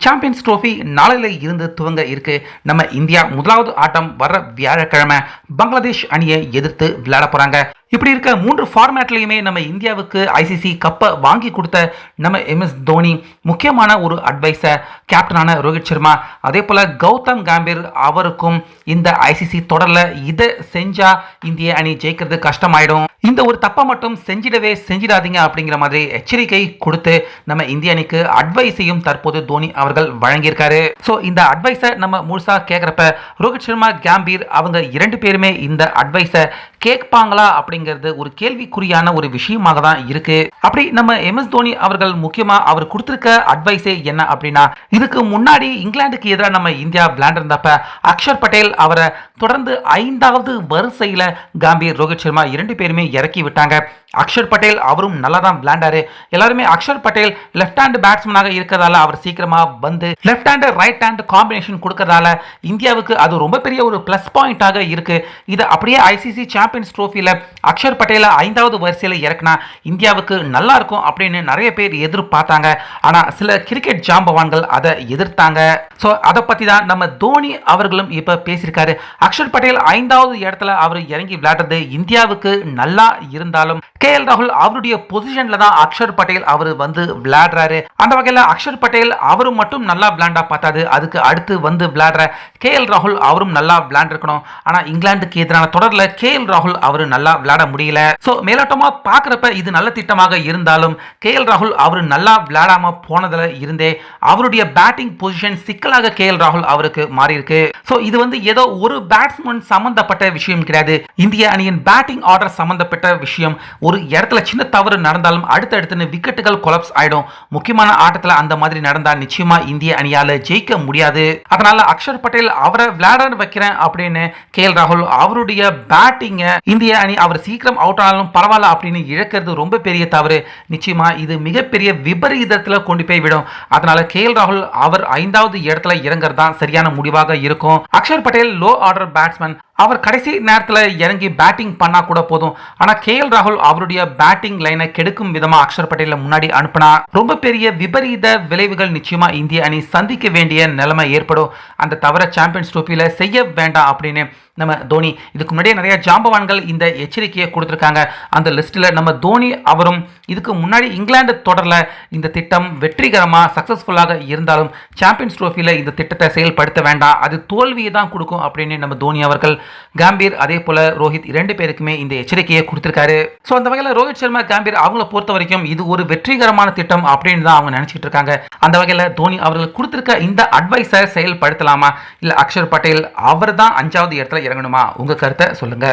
Champions trophy நாளையில இருந்து துவங்க இருக்கு. நம்ம இந்தியா முதலாவது ஆட்டம் வர வியாழக்கிழமை பங்களாதேஷ் அணியை எதிர்த்து விளையாட போறாங்க. இப்படி இருக்க 3 ஃபார்மேட்லையுமே நம்ம இந்தியாவுக்கு ஐசிசி கப்பை வாங்கி கொடுத்த நம்ம MS தோனி முக்கியமான ஒரு அட்வைஸை கேப்டனான ரோஹித் சர்மா அதே போல கௌதம் கம்பீர் அவருக்கும் இந்த ஐசிசி தொடரில் இதை செஞ்சா இந்திய அணி ஜெயிக்கிறது கஷ்டமாயிடும், இந்த ஒரு தப்பை மட்டும் செஞ்சிடாதீங்க அப்படிங்கிற மாதிரி எச்சரிக்கை கொடுத்து நம்ம இந்திய அணிக்கு அட்வைஸையும் தற்போது தோனி அவர்கள் வழங்கியிருக்காரு. ஸோ இந்த அட்வைஸை நம்ம முழுசா கேட்குறப்ப ரோஹித் சர்மா கம்பீர் அவங்க 2 பேருமே இந்த அட்வைஸை கேட்பாங்களா அப்படிங்கிறது ஒரு கேள்விக்குறியான ஒரு விஷயமாக தான் இருக்கு. அப்படி நம்ம MS தோனி அவர்கள் முக்கியமா அவர் கொடுத்திருக்க அட்வைஸே என்ன அப்படின்னா, இதுக்கு முன்னாடி இங்கிலாந்துக்கு எதிராக நம்ம இந்தியா விளையாண்டிருந்தப்ப அக்ஷர் பட்டேல் அவரை தொடர்ந்து 5வது வரிசையில் கம்பீர் ரோஹித் சர்மா 2 பேருமே இறக்கி விட்டாங்க. அக்ஷர் பட்டேல் அவரும் நல்லா தான் விளையாண்டாரு. எல்லாருமே அக்ஷர் பட்டேல் லெஃப்ட் ஹேண்ட் பேட்ஸ்மேனாக இருக்கிறதால அவர் சீக்கிரமா வந்து left hand right hand combination கொடுக்கறதால இந்தியாவுக்கு அது ரொம்ப பெரிய ஒரு பிளஸ் பாயிண்டாக இருக்கு. இது அப்படியே ஐசிசி சாம்பியன்ஸ் ட்ரோஃபியில் அக்ஷர் பட்டேலை 5வது வரிசையில் இறக்குனா இந்தியாவுக்கு நல்லா இருக்கும் அப்படின்னு நிறைய பேர் எதிர்பார்த்தாங்க. ஆனா சில கிரிக்கெட் ஜாம்பவான்கள் அதை எதிர்த்தாங்க. ஸோ அதை பத்தி தான் நம்ம தோனி அவர்களும் இப்ப பேசியிருக்காரு. அக்ஷர் பட்டேல் 5வது இடத்துல அவர் இறங்கி விளையாடுறது இந்தியாவுக்கு நல்லா இருந்தாலும் KL ராகுல் அவருடைய பொசிஷன்ல தான் அக்ஷர் பட்டேல் அவர் வந்து விளையாடுறாரு. அந்த வகையில் அக்ஷர் பட்டேல் அவரும் மட்டும் நல்லா விளையாண்டா பார்த்தாது, அதுக்கு அடுத்து வந்து விளையாடுற KL ராகுல் அவரும் நல்லா விளையாண்டுருக்கணும். ஆனா இங்கிலாந்துக்கு எதிரான தொடரில் KL ராகுல் அவர் நல்லா விளையாட முடியல. ஸோ மேலோட்டமா பார்க்குறப்ப இது நல்ல திட்டமாக இருந்தாலும் KL ராகுல் அவர் நல்லா விளையாடாம போனதுல இருந்தே அவருடைய பேட்டிங் பொசிஷன் சிக்கலாக KL ராகுல் அவருக்கு மாறி இருக்கு. ஸோ இது வந்து ஏதோ ஒரு பேட்ஸ்மேன் சம்பந்தப்பட்ட விஷயம் கிடையாது, இந்திய அணியின் பேட்டிங் ஆர்டர் சம்பந்தப்பட்ட விஷயம். ஒரு இடத்துல சின்ன தவறு நடந்தாலும் அடுத்தடுத்து விக்கெட்டுகள் கொலாப்ஸ் ஆயிடும். முக்கியமான ஆட்டத்தில் அந்த மாதிரி நடந்தா நிச்சயமா இந்திய அணியால ஜெயிக்க முடியாது. அதனால அக்ஷர் பட்டேல் அவரை விளையாட வைக்கிறேன் அப்படின்னு KL ராகுல் அவருடைய பேட்டிங்க இந்திய அணி அவர் சீக்கிரம் அவுட் ஆனாலும் பரவாயில்ல அப்படின்னு இழக்கிறது ரொம்ப பெரிய தவறு. நிச்சயமா இது மிகப்பெரிய விபரீதத்தில் கொண்டு போய் விடும். அதனால KL ராகுல் அவர் 5வது இடத்துல இறங்குறது தான் சரியான முடிவாக இருக்கும். Akshar Patel low order batsman, அவர் கடைசி நேரத்தில் இறங்கி பேட்டிங் பண்ணா கூட போதும். ஆனா KL ராகுல் அவருடைய பேட்டிங் லைனை கெடுக்கும் விதமா அக்ஷர் பட்டேல முன்னாடி அனுப்பினா ரொம்ப பெரிய விபரீத விளைவுகள் நிச்சயமா இந்திய அணி சந்திக்க வேண்டிய நிலைமை ஏற்படும். அந்த தவிர சாம்பியன்ஸ் ட்ரோஃபியில செய்ய வேண்டாம் அப்படின்னு நம்ம தோனி இதுக்கு முன்னாடியே நிறைய ஜாம்பவான்கள் இந்த எச்சரிக்கையை கொடுத்திருக்காங்க. அந்த லிஸ்ட்ல நம்ம தோனி அவரும் இதுக்கு முன்னாடி இங்கிலாந்து தொடரில் இந்த திட்டம் வெற்றிகரமா சக்சஸ்ஃபுல்லாக இருந்தாலும் சாம்பியன்ஸ் ட்ரோஃபியில இந்த திட்டத்தை செயல்படுத்த வேண்டாம், அது தோல்வியை தான் கொடுக்கும் அப்படின்னு நம்ம தோனி அவர்கள் கம்பீர் அதே போல ரோஹித் 2 பேருக்குமே இந்த எச்சரிக்கையை கொடுத்திருக்காரு. ஸோ அந்த வகையில் ரோஹித் சர்மா கம்பீர் அவங்கள பொறுத்த வரைக்கும் இது ஒரு வெற்றிகரமான திட்டம் அப்படின்னு தான் அவங்க நினைச்சிட்டு இருக்காங்க. அந்த வகையில் தோனி அவர்கள் கொடுத்திருக்க இந்த அட்வைஸை செயல்படுத்தலாமா இல்ல அக்ஷர் பட்டேல் அவர் தான் 5வது இடத்துல இறங்கணுமா? உங்க கருத்தை சொல்லுங்க.